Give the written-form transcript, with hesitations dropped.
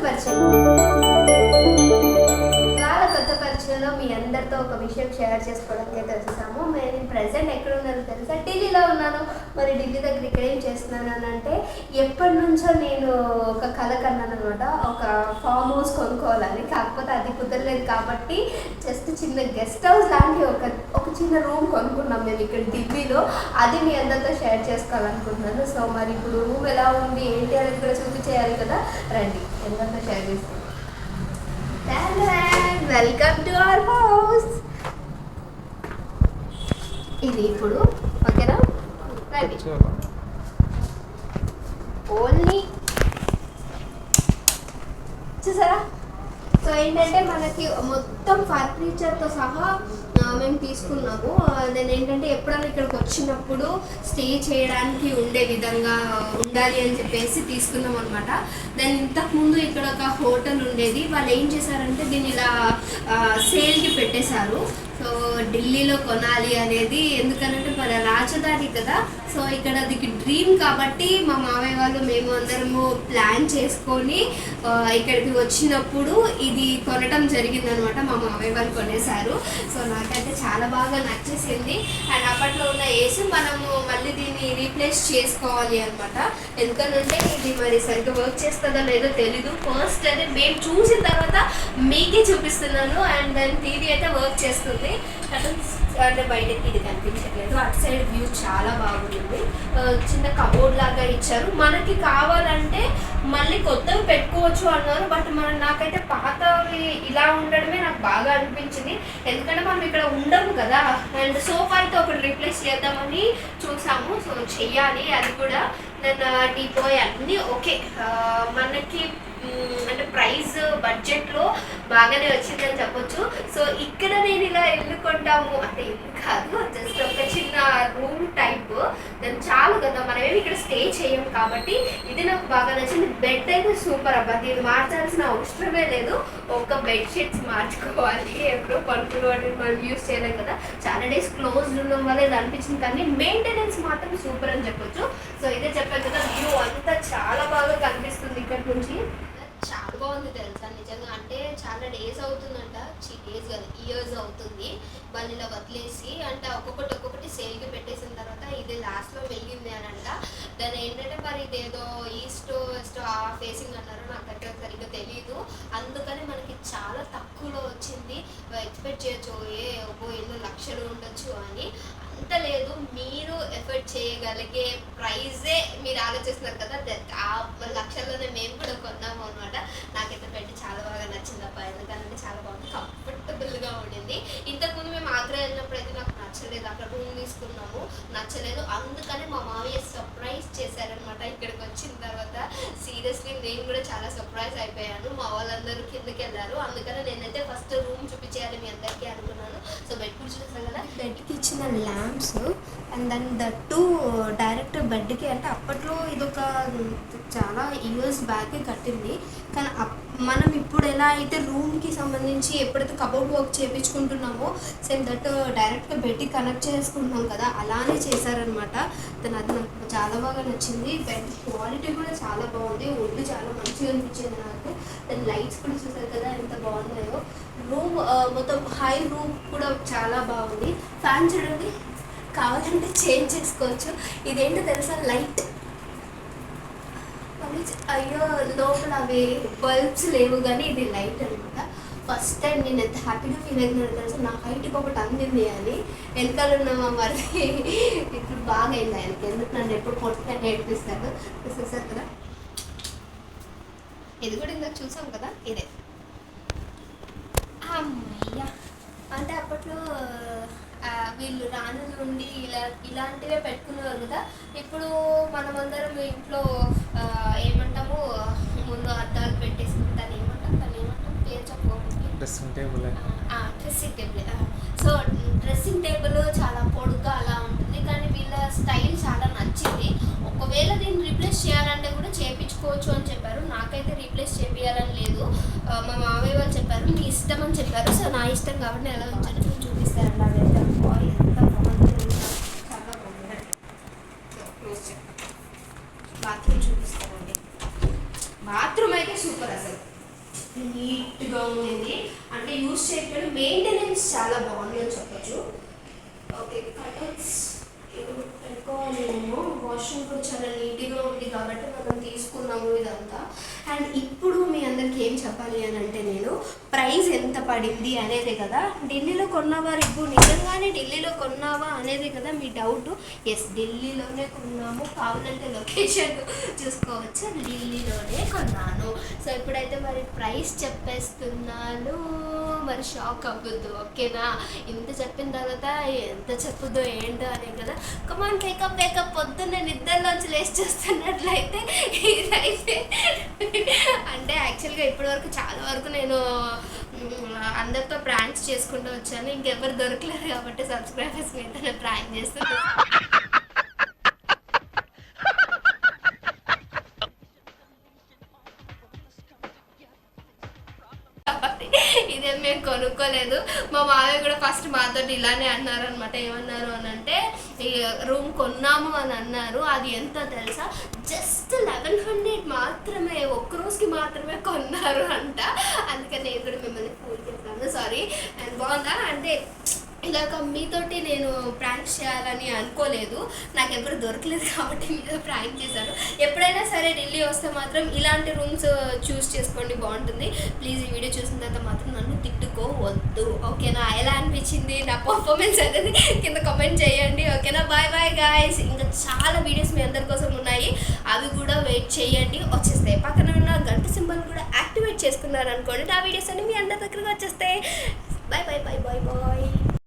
పరిచయం. ఇవాళ కొత్త పరిచయంలో మీ అందరితో ఒక విషయం షేర్ చేసుకోవడానికి అయితే వచ్చేసాము. నేను ప్రజెంట్ ఎక్కడ ఉన్నానో తెలుసా? ఢిల్లీలో ఉన్నాను. మరి ఢిల్లీ దగ్గర ఇక్కడ ఏం చేస్తున్నాను అని అంటే, ఎప్పటి నుంచో నేను ఒక కళ కన్నాను అనమాట, ఒక ఫామ్ హౌస్ కొనుక్కోవాలని. కాకపోతే అది కుదరలేదు కాబట్టి జస్ట్ చిన్న గెస్ట్ హౌస్ లాంటి ఒక చిన్న రూమ్ కొనుక్కున్నాం మేము ఇక్కడ ఢిల్లీలో. అది మీ అందరితో షేర్ చేసుకోవాలనుకుంటున్నాను. సో మరి ఇప్పుడు రూమ్ ఎలా ఉంది ఏంటి అనేది కూడా చూపించేయాలి కదా. రండి అందరితో షేర్ చేసుకుంటాం. Welcome to our house. ఇది ఇప్పుడు ఓకేనా? రండి. ఓన్లీ చూసారా? సో ఏంటంటే మనకి మొత్తం ఫర్నిచర్తో సహా మేము తీసుకున్నాము. నేను ఏంటంటే ఎప్పుడైనా ఇక్కడికి వచ్చినప్పుడు స్టే చేయడానికి ఉండే విధంగా ఉండాలి అని చెప్పేసి తీసుకున్నాం అనమాట. దాని ఇంతకుముందు ఇక్కడ ఒక హోటల్ ఉండేది. వాళ్ళు ఏం చేశారంటే దీన్ని ఇలా సేల్కి పెట్టేశారు. సో ఢిల్లీలో కొనాలి అనేది, ఎందుకనంటే మన రాజధాని కదా. సో ఇక్కడ అది డ్రీమ్ కాబట్టి మా మామయ్య వాళ్ళు మేము అందరము ప్లాన్ చేసుకొని ఇక్కడికి వచ్చినప్పుడు ఇది కొనటం జరిగిందనమాట. మా మామయ్య వాళ్ళు కొనేశారు. సో నాకైతే చాలా బాగా నచ్చేసింది. అండ్ అప్పట్లో ఉన్న ఏసీ మనము మళ్ళీ దీన్ని రీప్లేస్ చేసుకోవాలి అనమాట. ఎందుకనంటే ఇది మరి సరిగ్గా వర్క్ చేస్తుందో లేదో తెలీదు. ఫస్ట్ అయితే మేము చూసిన తర్వాత మీకే చూపిస్తున్నాను. అండ్ దాని టీవీ అయితే వర్క్ చేస్తుంది. అంటే బయటకి ఇది కనిపించట్లేదు. అటు సైడ్ వ్యూ చాలా బాగుంది. చిన్న కబోర్డ్ లాగా ఇచ్చారు. మనకి కావాలంటే మళ్ళీ కొత్తవి పెట్టుకోవచ్చు అన్నారు. బట్ నాకైతే పాతవి ఇలా ఉండడమే నాకు బాగా అనిపించింది. ఎందుకంటే మనం ఇక్కడ ఉండము కదా. అండ్ సోఫా అయితే ఒకటి రీప్లేస్ చేద్దామని చూసాము. సో చెయ్యాలి అది కూడా. నేను టీపోయ్ అన్నీ ఓకే. మనకి అంటే ప్రైస్ బడ్జెట్లో బాగానే వచ్చిందని చెప్పొచ్చు. సో ఇక్కడ నేను ఇలా ఇల్లు కొంటాము అంటే ఇల్లు కాదు, జస్ట్ ఒక చిన్న రూమ్ టైప్. దాన్ని చాలు కదా, మనమేమి ఇక్కడ స్టే చేయము కాబట్టి ఇది నాకు బాగా నచ్చింది. బెడ్ అయితే సూపర్ అబ్బా. దీన్ని మార్చాల్సిన అవసరమే లేదు. ఒక బెడ్షీట్స్ మార్చుకోవాలి. ఎప్పుడో పడుకుని మనం యూస్ చేయలేం కదా. చాలా డేస్ క్లోజ్డ్ ఉండడం వల్ల ఇది అనిపించింది. కానీ మెయింటెనెన్స్ మాత్రం సూపర్ అని చెప్పొచ్చు. సో ఇదే చెప్పాను కదా, వ్యూ అంతా చాలా బాగా కనిపిస్తుంది ఇక్కడ నుంచి. చాలా బాగుంది తెలుసా నిజంగా. అంటే చాలా డేస్ అవుతుందంట, డేస్ కాదు ఇయర్స్ అవుతుంది వాళ్ళు ఇలా వదిలేసి. అంటే ఒక్కొక్కటి సేల్కి పెట్టేసిన తర్వాత ఇది లాస్ట్లో వెళ్ళింది అని అంట. దాని ఏంటంటే మరి ఇదేదో ఈస్ట్ వెస్ట్ ఫేసింగ్ అన్నారు, నాకైతే సరిగ్గా తెలియదు. అందుకని మనకి చాలా తక్కువలో వచ్చింది. ఎక్స్పెక్ట్ చేయొచ్చు ఇల్లు లక్షలు ఉండొచ్చు అని. అంత లేదు, మీరు ఎఫర్ట్ చేయగలిగే ప్రైజే మీరు ఆలోచిస్తున్నారు కదా. ఆ లక్షల్లోనే మేము కూడా కొన్నాము అనమాట. నాకైతే పెట్టి చాలా బాగా నచ్చింది అబ్బా. ఎందుకంటే చాలా బాగుంది, కంఫర్టబుల్గా ఉండింది. ఇంతకుముందు మేము ఆగ్రా వెళ్ళినప్పుడు అయితే నాకు నచ్చలేదు. అక్కడ రూమ్ తీసుకున్నాము, నచ్చలేదు. అందుకని మా మామయ్య సర్ప్రైజ్ చేశారనమాట ఇక్కడికి వచ్చిన తర్వాత. సీరియస్లీ నేను కూడా చాలా సర్ప్రైజ్ అయిపోయాను. మా వాళ్ళందరూ కిందకి వెళ్ళారు. అందుకని నేనైతే ఫస్ట్ రూమ్ చూపించేయాలి మీ అందరికీ అనుకున్నాను. సో బెడ్ కూడా చూసాను కదా, బెడ్కి ఇచ్చిన lamps and then that direct బెడ్కి. అంటే అప్పట్లో ఇదొక చాలా ఇయర్స్ బ్యాకే కట్టింది. కానీ మనం ఇప్పుడు ఎలా అయితే రూమ్కి సంబంధించి ఎప్పుడైతే కబోర్డ్ వర్క్ చేయించుకుంటున్నామో సేమ్ దట్ డైరెక్ట్గా బెడ్కి కనెక్ట్ చేసుకుంటున్నాం కదా, అలానే చేశారనమాట. అది నాకు చాలా బాగా నచ్చింది. బెడ్ క్వాలిటీ కూడా చాలా బాగుంది. వుడ్ చాలా మంచిగా అనిపించింది నాకు. దాని లైట్స్ కూడా చూసారు కదా ఎంత బాగున్నాయో. రూమ్ మొత్తం హై రూమ్ కూడా చాలా బాగుంది. ఫ్యాన్ చూడండి, కావాలంటే చేంజ్ చేసుకోవచ్చు. ఇదేంటో తెలుసా, లైట్. అయ్యో లోపల అవి బల్బ్స్ లేవు కానీ ఇది లైట్ అనమాట. ఫస్ట్ టైం నేను ఎంత హ్యాపీగా ఫీల్ అవుతున్నాను తెలుసు, నా హైట్కి ఒకటి అందింది అని. వెనకాల ఉన్నామా మరి ఇప్పుడు బాగా అయింది ఆయనకి. ఎందుకు నన్ను ఎప్పుడు పొట్టుగా నేర్పిస్తాను. చూసారు కదా, ఇది కూడా ఇందాక చూసాం కదా, ఇదే. అమ్మయ్యా. అంటే అప్పట్లో వీళ్ళు రాను నుండి ఇలాంటివే పెట్టుకునేవారు కదా. ఇప్పుడు మనమందరం ఇంట్లో ఏమంటాము, ముందు అద్దాలు పెట్టేసుకుంటాను. ఏమంటాం పేరు చెప్పుకోవాలి, dressing table. So dressing table చాలా పొడుగ్గా అలా ఉంటుంది. కానీ వీళ్ళ స్టైల్ చాలా నచ్చింది. ఒకవేళ దీన్ని రీప్లేస్ చేయాలంటే కూడా చేయించుకోవచ్చు అని చెప్పారు. నాకైతే రీప్లేస్ చేయాలని లేదు. మా మామయ్య వాళ్ళు చెప్పారు మీ ఇష్టం అని చెప్పారు. సో నా ఇష్టం కాబట్టి నేను ఎలా ఉంచాను చూపిస్తారండి. అదైతే ఎంత బాగుంది, చాలా బాగుంది. బాత్రూమ్ చూపిస్తారండి. బాత్రూమ్ అయితే సూపర్ అసలు. నీట్గా ఉండేది, అంటే యూస్ చేయకపోయినా మెయింటెనెన్స్ చాలా బాగుంది అని చెప్పచ్చు. ఓకే, కటన్స్ పెట్టుకోవాలి నేను. వాష్రూమ్ కూడా చాలా నీట్గా ఉంది కాబట్టి మనం తీసుకున్నాము ఇదంతా. అండ్ ఇప్పుడు మీ అందరికి ఏం చెప్పాలి అని అంటే, నేను ప్రైస్ ఎంత పడింది అనేదే కదా. ఢిల్లీలో కొన్నావా రిబ్బు, నిజంగానే ఢిల్లీలో కొన్నావా అనేదే కదా మీ డౌట్. ఎస్, ఢిల్లీలోనే కొన్నాము, కావాలంటే లొకేషన్ చూసుకోవచ్చు, ఢిల్లీలోనే కొన్నాను. సో ఇప్పుడైతే మరి ప్రైస్ చెప్పేస్తున్నాను, మరి షాక్ అవ్వద్దు, ఓకేనా. ఇంత చెప్పిన తర్వాత ఎంత చెప్పుద్దో ఏంటో అనే కదా. కమాన్ పేకప్ పేకప్, పొద్దున్న నిద్రలోంచి లేచి చూస్తున్నట్లయితే ఇదైతే అంటే యాక్చువల్గా ఇప్పటివరకు చాలా వరకు నేను అందరితో ప్రాంక్స్ చేసుకుంటూ వచ్చాను, ఇంకెవరు దొరకలేదు కాబట్టి సబ్స్క్రైబర్స్ మీద నేను ప్రాంక్ చేస్తున్నాను. ఇదేం మేము కొనుక్కోలేదు. మా మామయ్య కూడా ఫస్ట్ మాతో ఇలానే అన్నారు అనమాట. ఏమన్నారు అని అంటే, ఈ రూమ్ కొన్నాము అని అన్నారు. అది ఎంత తెలుసా, జస్ట్ 1100 మాత్రమే, ఒక్క రోజుకి మాత్రమే కొన్నారు అంట. అందుకని నేను కూడా మిమ్మల్ని ఫోన్ చేస్తాను, సారీ. అండ్ బాగుందా అంటే, ఇలాగ మీతోటి నేను ప్రాంక్ చేయాలని అనుకోలేదు, నాకు ఎవరు దొరకలేదు కాబట్టి మీద ప్రాంక్ చేశాను. ఎప్పుడైనా సరే ఢిల్లీ వస్తే మాత్రం ఇలాంటి రూమ్స్ చూస్ చేసుకోండి, బాగుంటుంది. ప్లీజ్ ఈ వీడియో చూసిన తర్వాత మాత్రం నన్ను తిట్టుకోవద్దు, ఓకేనా. ఎలా అనిపించింది నా పర్ఫార్మెన్స్ అనేది కింద కామెంట్ చేయండి, ఓకేనా. Bye bye guys. ఇంకా చాలా వీడియోస్ మీ అందరి కోసం ఉన్నాయి, అవి కూడా వెయిట్ చేయండి, వచ్చేస్తాయి. పక్కన ఉన్న గంట సింబల్ కూడా యాక్టివేట్ చేసుకున్నారు అనుకోండి, నా వీడియోస్ అన్ని మీ అందరి దగ్గరకు వచ్చేస్తాయి. Bye bye bye bye bye.